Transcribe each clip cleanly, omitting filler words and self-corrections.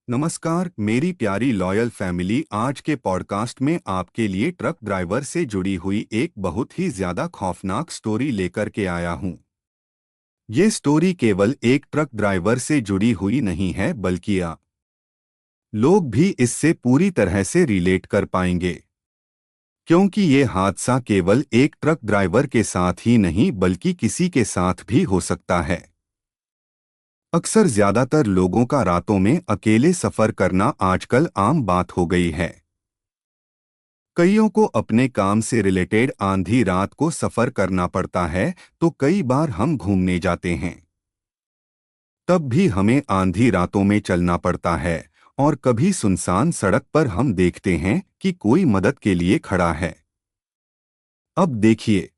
नमस्कार मेरी प्यारी लॉयल फैमिली। आज के पॉडकास्ट में आपके लिए ट्रक ड्राइवर से जुड़ी हुई एक बहुत ही ज्यादा खौफनाक स्टोरी लेकर के आया हूं। ये स्टोरी केवल एक ट्रक ड्राइवर से जुड़ी हुई नहीं है, बल्कि आप लोग भी इससे पूरी तरह से रिलेट कर पाएंगे, क्योंकि ये हादसा केवल एक ट्रक ड्राइवर के साथ ही नहीं बल्कि किसी के साथ भी हो सकता है। अक्सर ज्यादातर लोगों का रातों में अकेले सफर करना आजकल आम बात हो गई है। कईयों को अपने काम से रिलेटेड आंधी रात को सफर करना पड़ता है, तो कई बार हम घूमने जाते हैं, तब भी हमें आंधी रातों में चलना पड़ता है। और कभी सुनसान सड़क पर हम देखते हैं कि कोई मदद के लिए खड़ा है। अब देखिए,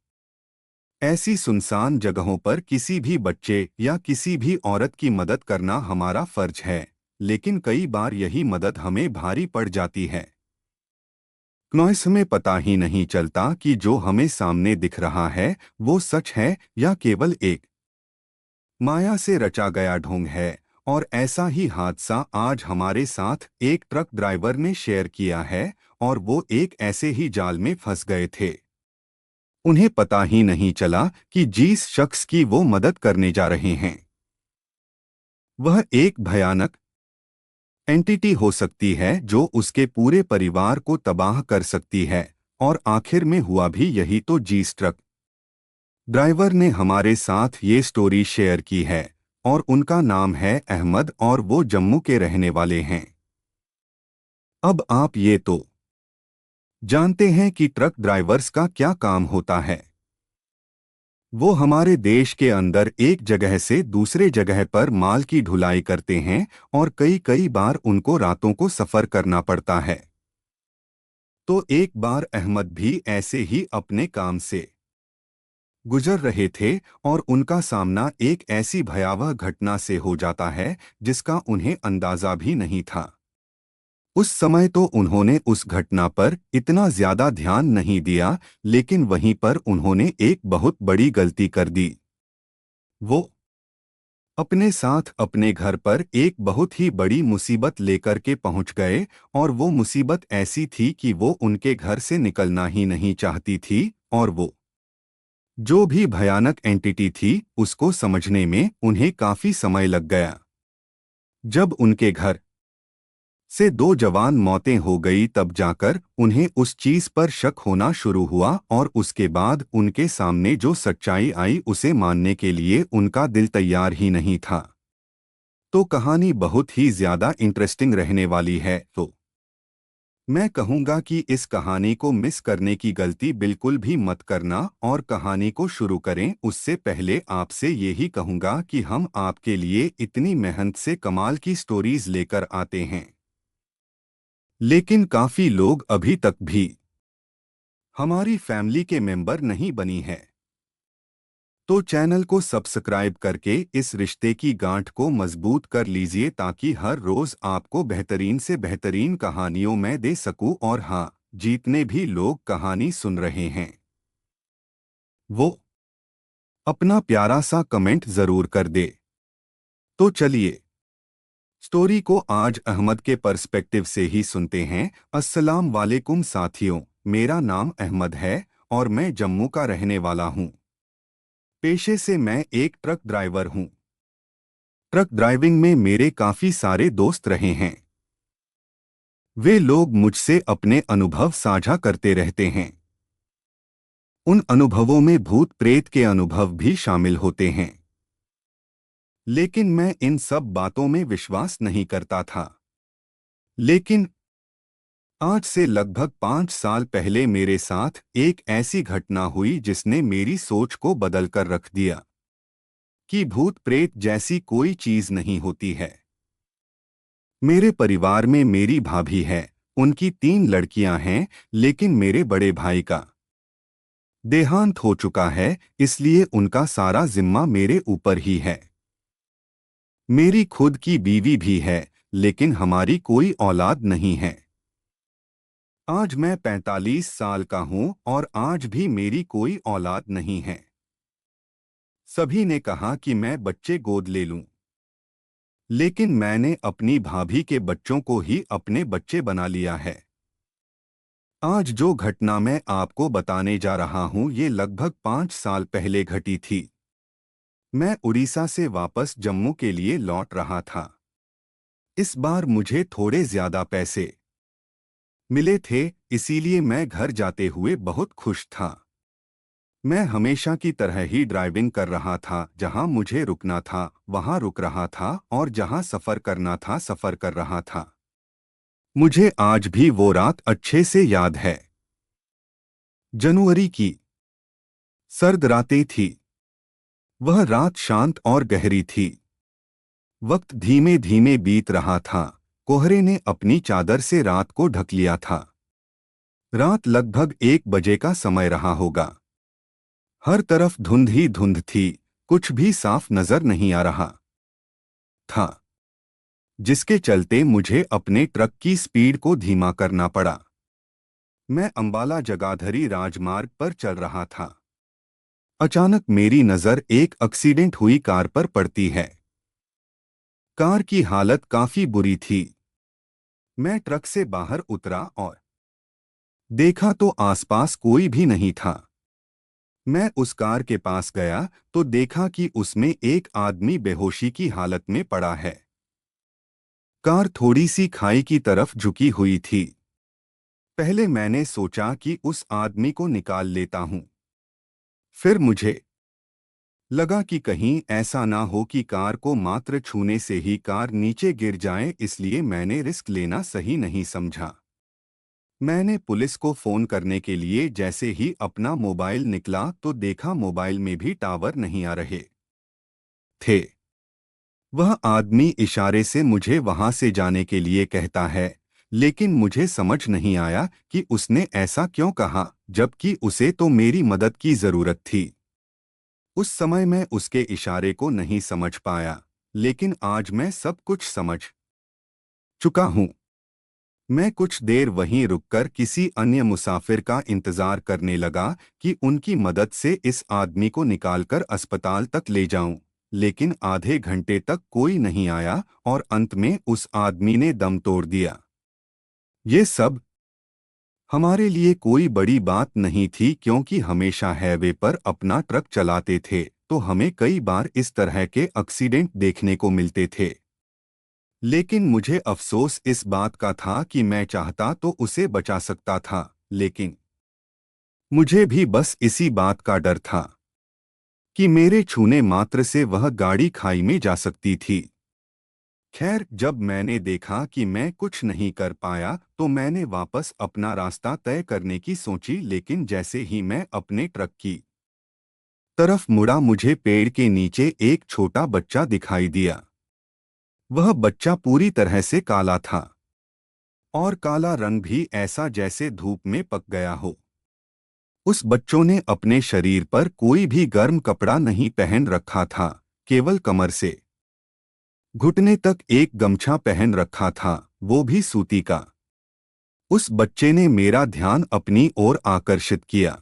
ऐसी सुनसान जगहों पर किसी भी बच्चे या किसी भी औरत की मदद करना हमारा फर्ज है, लेकिन कई बार यही मदद हमें भारी पड़ जाती है। नॉइस में पता ही नहीं चलता कि जो हमें सामने दिख रहा है वो सच है या केवल एक माया से रचा गया ढोंग है। और ऐसा ही हादसा आज हमारे साथ एक ट्रक ड्राइवर ने शेयर किया है, और वो एक ऐसे ही जाल में फंस गए थे। उन्हें पता ही नहीं चला कि जिस शख्स की वो मदद करने जा रहे हैं वह एक भयानक एंटिटी हो सकती है जो उसके पूरे परिवार को तबाह कर सकती है। और आखिर में हुआ भी यही। तो जिस ट्रक ड्राइवर ने हमारे साथ ये स्टोरी शेयर की है, और उनका नाम है अहमद, और वो जम्मू के रहने वाले हैं। अब आप ये तो जानते हैं कि ट्रक ड्राइवर्स का क्या काम होता है। वो हमारे देश के अंदर एक जगह से दूसरे जगह पर माल की ढुलाई करते हैं, और कई कई बार उनको रातों को सफर करना पड़ता है। तो एक बार अहमद भी ऐसे ही अपने काम से गुजर रहे थे, और उनका सामना एक ऐसी भयावह घटना से हो जाता है जिसका उन्हें अंदाजा भी नहीं था। उस समय तो उन्होंने उस घटना पर इतना ज्यादा ध्यान नहीं दिया, लेकिन वहीं पर उन्होंने एक बहुत बड़ी गलती कर दी। वो अपने साथ अपने घर पर एक बहुत ही बड़ी मुसीबत लेकर के पहुंच गए। और वो मुसीबत ऐसी थी कि वो उनके घर से निकलना ही नहीं चाहती थी। और वो जो भी भयानक एंटिटी थी उसको समझने में उन्हें काफी समय लग गया। जब उनके घर से दो जवान मौतें हो गई, तब जाकर उन्हें उस चीज पर शक होना शुरू हुआ, और उसके बाद उनके सामने जो सच्चाई आई उसे मानने के लिए उनका दिल तैयार ही नहीं था। तो कहानी बहुत ही ज्यादा इंटरेस्टिंग रहने वाली है। तो मैं कहूँगा कि इस कहानी को मिस करने की गलती बिल्कुल भी मत करना। और कहानी को शुरू करें उससे पहले आपसे यही कहूँगा कि हम आपके लिए इतनी मेहनत से कमाल की स्टोरीज लेकर आते हैं, लेकिन काफ़ी लोग अभी तक भी हमारी फैमिली के मेंबर नहीं बनी है। तो चैनल को सब्सक्राइब करके इस रिश्ते की गांठ को मजबूत कर लीजिए, ताकि हर रोज आपको बेहतरीन से बेहतरीन कहानियों में दे सकूं। और हाँ, जितने भी लोग कहानी सुन रहे हैं वो अपना प्यारा सा कमेंट जरूर कर दे। तो चलिए स्टोरी को आज अहमद के पर्सपेक्टिव से ही सुनते हैं। अस्सलाम वालेकुम साथियों, मेरा नाम अहमद है और मैं जम्मू का रहने वाला हूँ। पेशे से मैं एक ट्रक ड्राइवर हूँ। ट्रक ड्राइविंग में मेरे काफ़ी सारे दोस्त रहे हैं। वे लोग मुझसे अपने अनुभव साझा करते रहते हैं। उन अनुभवों में भूत प्रेत के अनुभव भी शामिल होते हैं, लेकिन मैं इन सब बातों में विश्वास नहीं करता था। लेकिन आज से लगभग 5 साल पहले मेरे साथ एक ऐसी घटना हुई जिसने मेरी सोच को बदल कर रख दिया कि भूत प्रेत जैसी कोई चीज नहीं होती है। मेरे परिवार में मेरी भाभी है, उनकी 3 लड़कियां हैं, लेकिन मेरे बड़े भाई का देहांत हो चुका है, इसलिए उनका सारा जिम्मा मेरे ऊपर ही है। मेरी खुद की बीवी भी है, लेकिन हमारी कोई औलाद नहीं है। आज मैं 45 साल का हूं और आज भी मेरी कोई औलाद नहीं है। सभी ने कहा कि मैं बच्चे गोद ले लूं, लेकिन मैंने अपनी भाभी के बच्चों को ही अपने बच्चे बना लिया है। आज जो घटना मैं आपको बताने जा रहा हूं ये लगभग 5 साल पहले घटी थी। मैं उड़ीसा से वापस जम्मू के लिए लौट रहा था। इस बार मुझे थोड़े ज्यादा पैसे मिले थे, इसीलिए मैं घर जाते हुए बहुत खुश था। मैं हमेशा की तरह ही ड्राइविंग कर रहा था, जहां मुझे रुकना था वहां रुक रहा था और जहां सफर करना था सफर कर रहा था। मुझे आज भी वो रात अच्छे से याद है। जनवरी की सर्द रातें थी। वह रात शांत और गहरी थी। वक्त धीमे धीमे बीत रहा था। कोहरे ने अपनी चादर से रात को ढक लिया था। रात लगभग 1 बजे का समय रहा होगा। हर तरफ धुंध ही धुंध थी, कुछ भी साफ नजर नहीं आ रहा था, जिसके चलते मुझे अपने ट्रक की स्पीड को धीमा करना पड़ा। मैं अंबाला जगाधरी राजमार्ग पर चल रहा था। अचानक मेरी नजर एक एक्सीडेंट हुई कार पर पड़ती है। कार की हालत काफी बुरी थी। मैं ट्रक से बाहर उतरा और देखा तो आसपास कोई भी नहीं था। मैं उस कार के पास गया तो देखा कि उसमें एक आदमी बेहोशी की हालत में पड़ा है। कार थोड़ी सी खाई की तरफ झुकी हुई थी। पहले मैंने सोचा कि उस आदमी को निकाल लेता हूं। फिर मुझे लगा कि कहीं ऐसा ना हो कि कार को मात्र छूने से ही कार नीचे गिर जाए, इसलिए मैंने रिस्क लेना सही नहीं समझा। मैंने पुलिस को फोन करने के लिए जैसे ही अपना मोबाइल निकला तो देखा मोबाइल में भी टावर नहीं आ रहे थे। वह आदमी इशारे से मुझे वहां से जाने के लिए कहता है, लेकिन मुझे समझ नहीं आया कि उसने ऐसा क्यों कहा, जबकि उसे तो मेरी मदद की जरूरत थी। उस समय मैं उसके इशारे को नहीं समझ पाया, लेकिन आज मैं सब कुछ समझ चुका हूं। मैं कुछ देर वहीं रुककर किसी अन्य मुसाफिर का इंतजार करने लगा कि उनकी मदद से इस आदमी को निकालकर अस्पताल तक ले जाऊं, लेकिन आधे घंटे तक कोई नहीं आया और अंत में उस आदमी ने दम तोड़ दिया। ये सब हमारे लिए कोई बड़ी बात नहीं थी, क्योंकि हमेशा हाईवे पर अपना ट्रक चलाते थे तो हमें कई बार इस तरह के एक्सीडेंट देखने को मिलते थे। लेकिन मुझे अफसोस इस बात का था कि मैं चाहता तो उसे बचा सकता था, लेकिन मुझे भी बस इसी बात का डर था कि मेरे छूने मात्र से वह गाड़ी खाई में जा सकती थी। खैर, जब मैंने देखा कि मैं कुछ नहीं कर पाया तो मैंने वापस अपना रास्ता तय करने की सोची, लेकिन जैसे ही मैं अपने ट्रक की तरफ मुड़ा मुझे पेड़ के नीचे एक छोटा बच्चा दिखाई दिया। वह बच्चा पूरी तरह से काला था और काला रंग भी ऐसा जैसे धूप में पक गया हो। उस बच्चों ने अपने शरीर पर कोई भी गर्म कपड़ा नहीं पहन रखा था, केवल कमर से घुटने तक एक गमछा पहन रखा था, वो भी सूती का। उस बच्चे ने मेरा ध्यान अपनी ओर आकर्षित किया।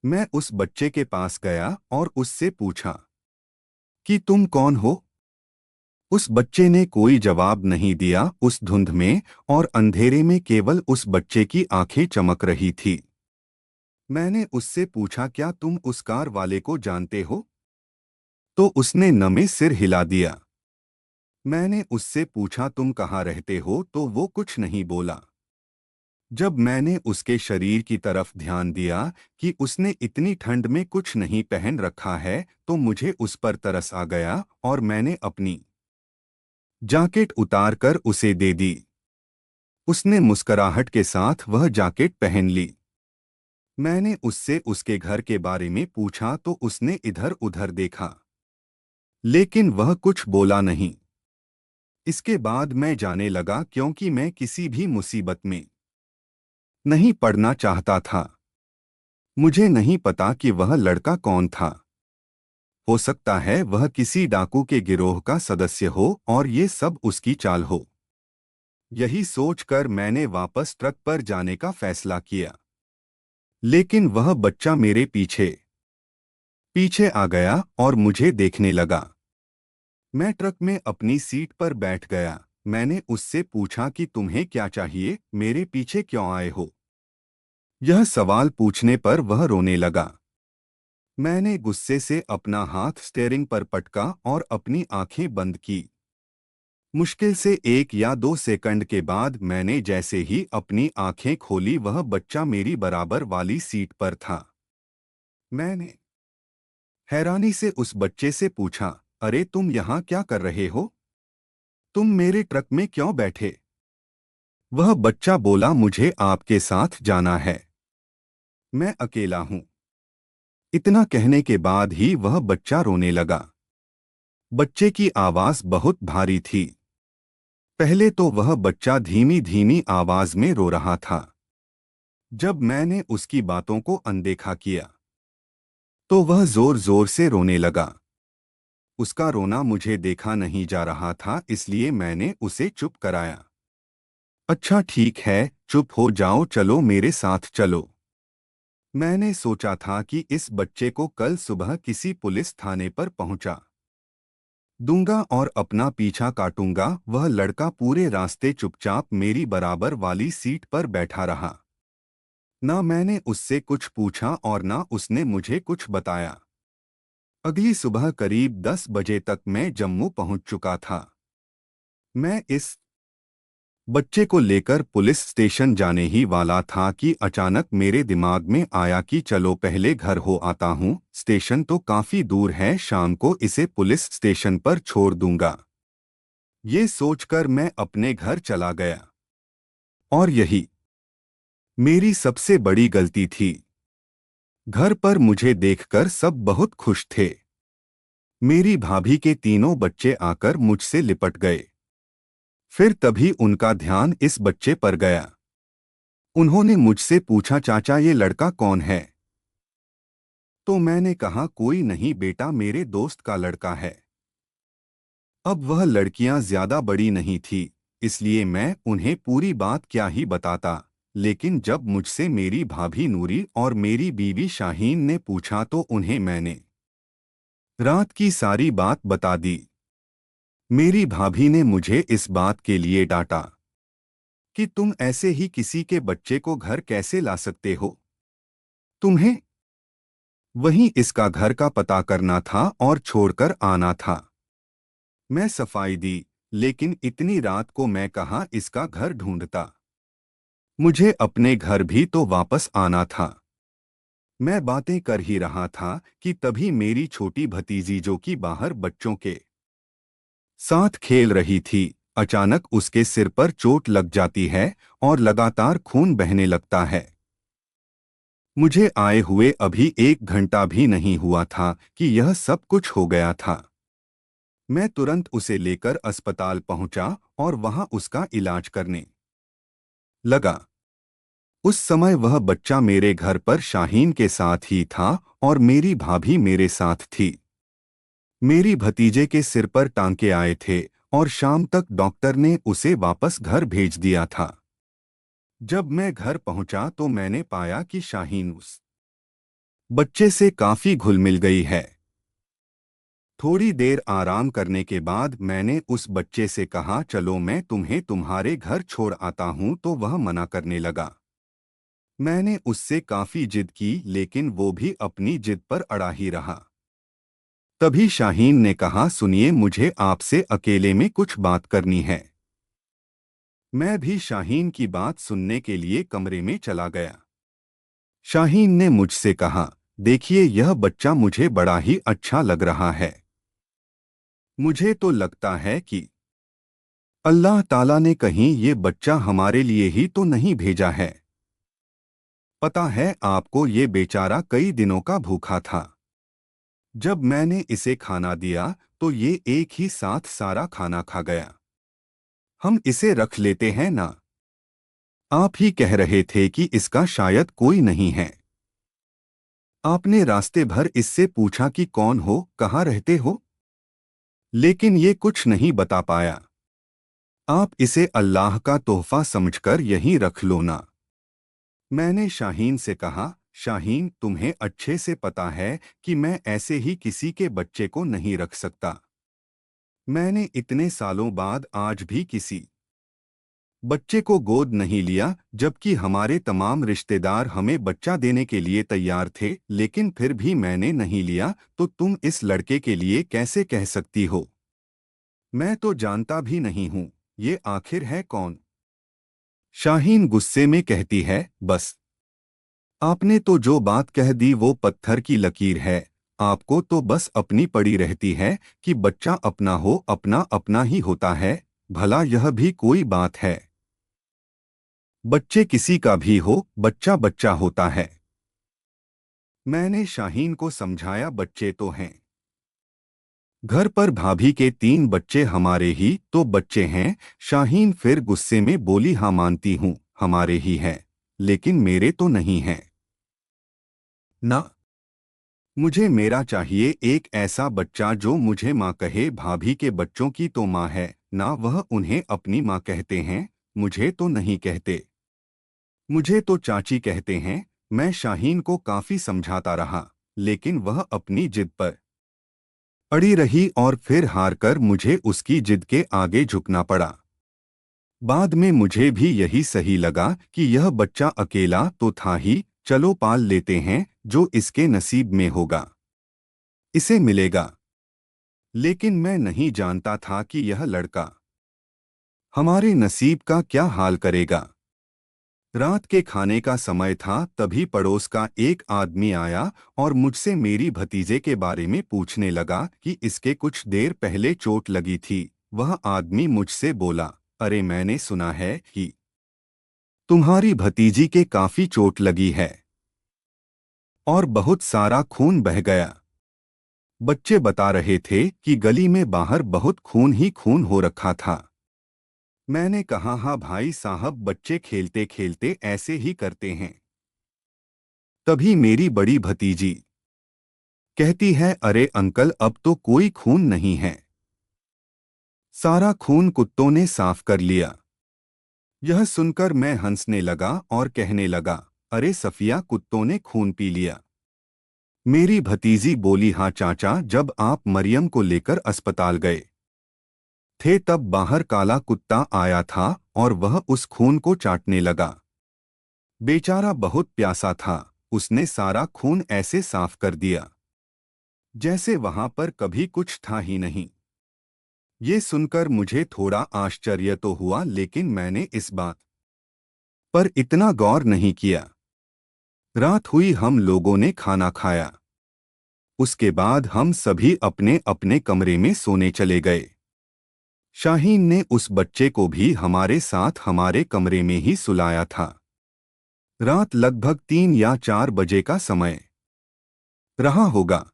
मैं उस बच्चे के पास गया और उससे पूछा कि तुम कौन हो। उस बच्चे ने कोई जवाब नहीं दिया। उस धुंध में और अंधेरे में केवल उस बच्चे की आंखें चमक रही थी। मैंने उससे पूछा, क्या तुम उस कार वाले को जानते हो? तो उसने नमे सिर हिला दिया। मैंने उससे पूछा, तुम कहाँ रहते हो? तो वो कुछ नहीं बोला। जब मैंने उसके शरीर की तरफ ध्यान दिया कि उसने इतनी ठंड में कुछ नहीं पहन रखा है, तो मुझे उस पर तरस आ गया और मैंने अपनी जैकेट उतारकर उसे दे दी। उसने मुस्कुराहट के साथ वह जैकेट पहन ली। मैंने उससे उसके घर के बारे में पूछा तो उसने इधर उधर देखा, लेकिन वह कुछ बोला नहीं। इसके बाद मैं जाने लगा, क्योंकि मैं किसी भी मुसीबत में नहीं पड़ना चाहता था। मुझे नहीं पता कि वह लड़का कौन था। हो सकता है वह किसी डाकू के गिरोह का सदस्य हो और ये सब उसकी चाल हो। यही सोचकर मैंने वापस ट्रक पर जाने का फैसला किया। लेकिन वह बच्चा मेरे पीछे पीछे आ गया और मुझे देखने लगा। मैं ट्रक में अपनी सीट पर बैठ गया। मैंने उससे पूछा कि तुम्हें क्या चाहिए, मेरे पीछे क्यों आए हो। यह सवाल पूछने पर वह रोने लगा। मैंने गुस्से से अपना हाथ स्टीयरिंग पर पटका और अपनी आंखें बंद की। मुश्किल से 1 या 2 सेकंड के बाद मैंने जैसे ही अपनी आंखें खोली, वह बच्चा मेरी बराबर वाली सीट पर था। मैंने हैरानी से उस बच्चे से पूछा, अरे तुम यहाँ क्या कर रहे हो? तुम मेरे ट्रक में क्यों बैठे? वह बच्चा बोला, मुझे आपके साथ जाना है। मैं अकेला हूँ। इतना कहने के बाद ही वह बच्चा रोने लगा। बच्चे की आवाज बहुत भारी थी। पहले तो वह बच्चा धीमी धीमी आवाज में रो रहा था। जब मैंने उसकी बातों को अनदेखा किया तो वह जोर जोर से रोने लगा। उसका रोना मुझे देखा नहीं जा रहा था, इसलिए मैंने उसे चुप कराया। अच्छा ठीक है, चुप हो जाओ, चलो मेरे साथ चलो। मैंने सोचा था कि इस बच्चे को कल सुबह किसी पुलिस थाने पर पहुंचा दूंगा और अपना पीछा काटूंगा। वह लड़का पूरे रास्ते चुपचाप मेरी बराबर वाली सीट पर बैठा रहा। ना मैंने उससे कुछ पूछा और ना उसने मुझे कुछ बताया। अगली सुबह करीब 10 बजे तक मैं जम्मू पहुंच चुका था। मैं इस बच्चे को लेकर पुलिस स्टेशन जाने ही वाला था कि अचानक मेरे दिमाग में आया कि चलो पहले घर हो आता हूँ। स्टेशन तो काफी दूर है, शाम को इसे पुलिस स्टेशन पर छोड़ दूंगा। ये सोचकर मैं अपने घर चला गया। और यही मेरी सबसे बड़ी गलती थी। घर पर मुझे देखकर सब बहुत खुश थे। मेरी भाभी के तीनों बच्चे आकर मुझसे लिपट गए। फिर तभी उनका ध्यान इस बच्चे पर गया। उन्होंने मुझसे पूछा, चाचा ये लड़का कौन है? तो मैंने कहा, कोई नहीं बेटा, मेरे दोस्त का लड़का है। अब वह लड़कियां ज्यादा बड़ी नहीं थी, इसलिए मैं उन्हें पूरी बात क्या ही बताता। लेकिन जब मुझसे मेरी भाभी नूरी और मेरी बीवी शाहीन ने पूछा तो उन्हें मैंने रात की सारी बात बता दी। मेरी भाभी ने मुझे इस बात के लिए डांटा कि तुम ऐसे ही किसी के बच्चे को घर कैसे ला सकते हो? तुम्हें वहीं इसका घर का पता करना था और छोड़कर आना था। मैं सफाई दी, लेकिन इतनी रात को मैं कहाँ इसका घर ढूंढता। मुझे अपने घर भी तो वापस आना था। मैं बातें कर ही रहा था कि तभी मेरी छोटी भतीजी, जो कि बाहर बच्चों के साथ खेल रही थी, अचानक उसके सिर पर चोट लग जाती है और लगातार खून बहने लगता है। मुझे आए हुए अभी 1 घंटा भी नहीं हुआ था कि यह सब कुछ हो गया था। मैं तुरंत उसे लेकर अस्पताल पहुंचा और वहां उसका इलाज करने लगा। उस समय वह बच्चा मेरे घर पर शाहीन के साथ ही था और मेरी भाभी मेरे साथ थी। मेरी भतीजे के सिर पर टांके आए थे और शाम तक डॉक्टर ने उसे वापस घर भेज दिया था। जब मैं घर पहुंचा तो मैंने पाया कि शाहीन उस बच्चे से काफी घुल मिल गई है। थोड़ी देर आराम करने के बाद मैंने उस बच्चे से कहा, चलो मैं तुम्हें तुम्हारे घर छोड़ आता हूं, तो वह मना करने लगा। मैंने उससे काफी जिद की, लेकिन वो भी अपनी जिद पर अड़ा ही रहा। तभी शाहीन ने कहा, सुनिए, मुझे आपसे अकेले में कुछ बात करनी है। मैं भी शाहीन की बात सुनने के लिए कमरे में चला गया। शाहीन ने मुझसे कहा, देखिए यह बच्चा मुझे बड़ा ही अच्छा लग रहा है। मुझे तो लगता है कि अल्लाह ताला ने कहीं ये बच्चा हमारे लिए ही तो नहीं भेजा है। पता है आपको, ये बेचारा कई दिनों का भूखा था। जब मैंने इसे खाना दिया तो ये एक ही साथ सारा खाना खा गया। हम इसे रख लेते हैं ना? आप ही कह रहे थे कि इसका शायद कोई नहीं है। आपने रास्ते भर इससे पूछा कि कौन हो, कहाँ रहते हो, लेकिन ये कुछ नहीं बता पाया। आप इसे अल्लाह का तोहफा समझकर यहीं रख लो ना। मैंने शाहीन से कहा, शाहीन तुम्हें अच्छे से पता है कि मैं ऐसे ही किसी के बच्चे को नहीं रख सकता। मैंने इतने सालों बाद आज भी किसी बच्चे को गोद नहीं लिया, जबकि हमारे तमाम रिश्तेदार हमें बच्चा देने के लिए तैयार थे, लेकिन फिर भी मैंने नहीं लिया। तो तुम इस लड़के के लिए कैसे कह सकती हो? मैं तो जानता भी नहीं हूँ, ये आखिर है कौन? शाहीन गुस्से में कहती है, बस आपने तो जो बात कह दी वो पत्थर की लकीर है। आपको तो बस अपनी पड़ी रहती है कि बच्चा अपना हो, अपना अपना ही होता है। भला यह भी कोई बात है? बच्चे किसी का भी हो, बच्चा बच्चा होता है। मैंने शाहीन को समझाया, बच्चे तो हैं। घर पर भाभी के 3 बच्चे हमारे ही तो बच्चे हैं। शाहीन फिर गुस्से में बोली, हाँ मानती हूँ, हमारे ही हैं, लेकिन मेरे तो नहीं हैं ना। मुझे मेरा चाहिए एक ऐसा बच्चा जो मुझे माँ कहे। भाभी के बच्चों की तो माँ है ना, वह उन्हें अपनी माँ कहते हैं, मुझे तो नहीं कहते। मुझे तो चाची कहते हैं। मैं शाहीन को काफी समझाता रहा, लेकिन वह अपनी जिद पर अड़ी रही और फिर हारकर मुझे उसकी जिद के आगे झुकना पड़ा। बाद में मुझे भी यही सही लगा कि यह बच्चा अकेला तो था ही, चलो पाल लेते हैं, जो इसके नसीब में होगा इसे मिलेगा। लेकिन मैं नहीं जानता था कि यह लड़का हमारे नसीब का क्या हाल करेगा। रात के खाने का समय था, तभी पड़ोस का एक आदमी आया और मुझसे मेरी भतीजे के बारे में पूछने लगा कि इसके कुछ देर पहले चोट लगी थी। वह आदमी मुझसे बोला, अरे मैंने सुना है कि तुम्हारी भतीजी के काफी चोट लगी है और बहुत सारा खून बह गया। बच्चे बता रहे थे कि गली में बाहर बहुत खून ही खून हो रखा था। मैंने कहा, हाँ भाई साहब, बच्चे खेलते खेलते ऐसे ही करते हैं। तभी मेरी बड़ी भतीजी कहती है, अरे अंकल, अब तो कोई खून नहीं है, सारा खून कुत्तों ने साफ कर लिया। यह सुनकर मैं हंसने लगा और कहने लगा, अरे सफिया, कुत्तों ने खून पी लिया? मेरी भतीजी बोली, हाँ चाचा, जब आप मरियम को लेकर अस्पताल गए थे तब बाहर काला कुत्ता आया था और वह उस खून को चाटने लगा। बेचारा बहुत प्यासा था, उसने सारा खून ऐसे साफ कर दिया जैसे वहां पर कभी कुछ था ही नहीं। ये सुनकर मुझे थोड़ा आश्चर्य तो हुआ, लेकिन मैंने इस बात पर इतना गौर नहीं किया। रात हुई, हम लोगों ने खाना खाया। उसके बाद हम सभी अपने अपने कमरे में सोने चले गए। शाहीन ने उस बच्चे को भी हमारे साथ हमारे कमरे में ही सुलाया था। रात लगभग 3 या 4 बजे का समय रहा होगा।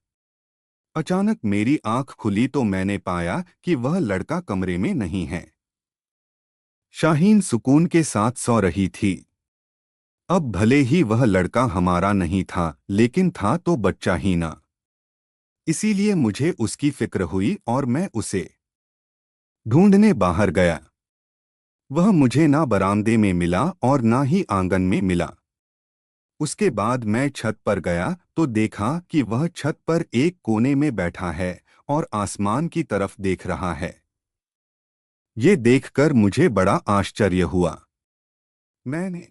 अचानक मेरी आंख खुली तो मैंने पाया कि वह लड़का कमरे में नहीं है। शाहीन सुकून के साथ सो रही थी। अब भले ही वह लड़का हमारा नहीं था, लेकिन था तो बच्चा ही ना। इसीलिए मुझे उसकी फिक्र हुई और मैं उसे ढूंढने बाहर गया। वह मुझे ना बरामदे में मिला और ना ही आंगन में मिला। उसके बाद मैं छत पर गया तो देखा कि वह छत पर एक कोने में बैठा है और आसमान की तरफ देख रहा है। ये देखकर मुझे बड़ा आश्चर्य हुआ। मैंने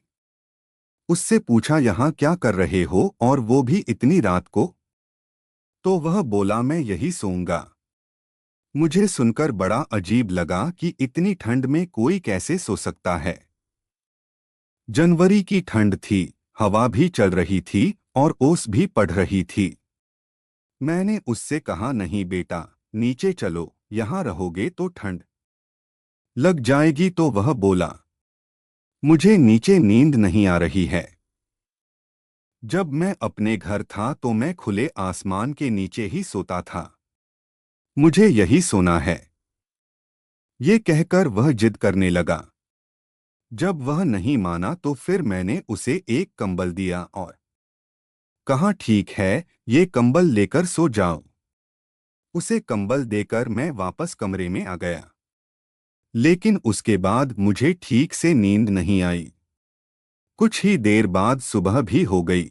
उससे पूछा, यहाँ क्या कर रहे हो और वो भी इतनी रात को? तो वह बोला, मैं यही सोऊंगा। मुझे सुनकर बड़ा अजीब लगा कि इतनी ठंड में कोई कैसे सो सकता है। जनवरी की ठंड थी, हवा भी चल रही थी और ओस भी पड़ रही थी। मैंने उससे कहा, नहीं बेटा, नीचे चलो, यहाँ रहोगे तो ठंड लग जाएगी। तो वह बोला, मुझे नीचे नींद नहीं आ रही है। जब मैं अपने घर था तो मैं खुले आसमान के नीचे ही सोता था। मुझे यही सोना है। ये कहकर वह जिद करने लगा। जब वह नहीं माना तो फिर मैंने उसे एक कंबल दिया और कहा, ठीक है, ये कंबल लेकर सो जाओ। उसे कंबल देकर मैं वापस कमरे में आ गया। लेकिन उसके बाद मुझे ठीक से नींद नहीं आई। कुछ ही देर बाद सुबह भी हो गई।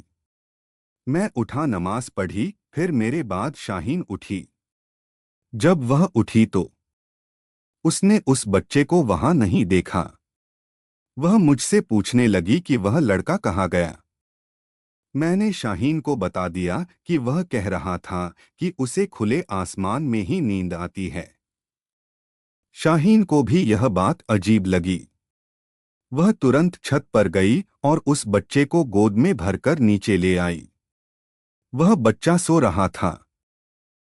मैं उठा, नमाज पढ़ी, फिर मेरे बाद शाहीन उठी। जब वह उठी तो उसने उस बच्चे को वहां नहीं देखा। वह मुझसे पूछने लगी कि वह लड़का कहाँ गया। मैंने शाहीन को बता दिया कि वह कह रहा था कि उसे खुले आसमान में ही नींद आती है। शाहीन को भी यह बात अजीब लगी। वह तुरंत छत पर गई और उस बच्चे को गोद में भरकर नीचे ले आई। वह बच्चा सो रहा था।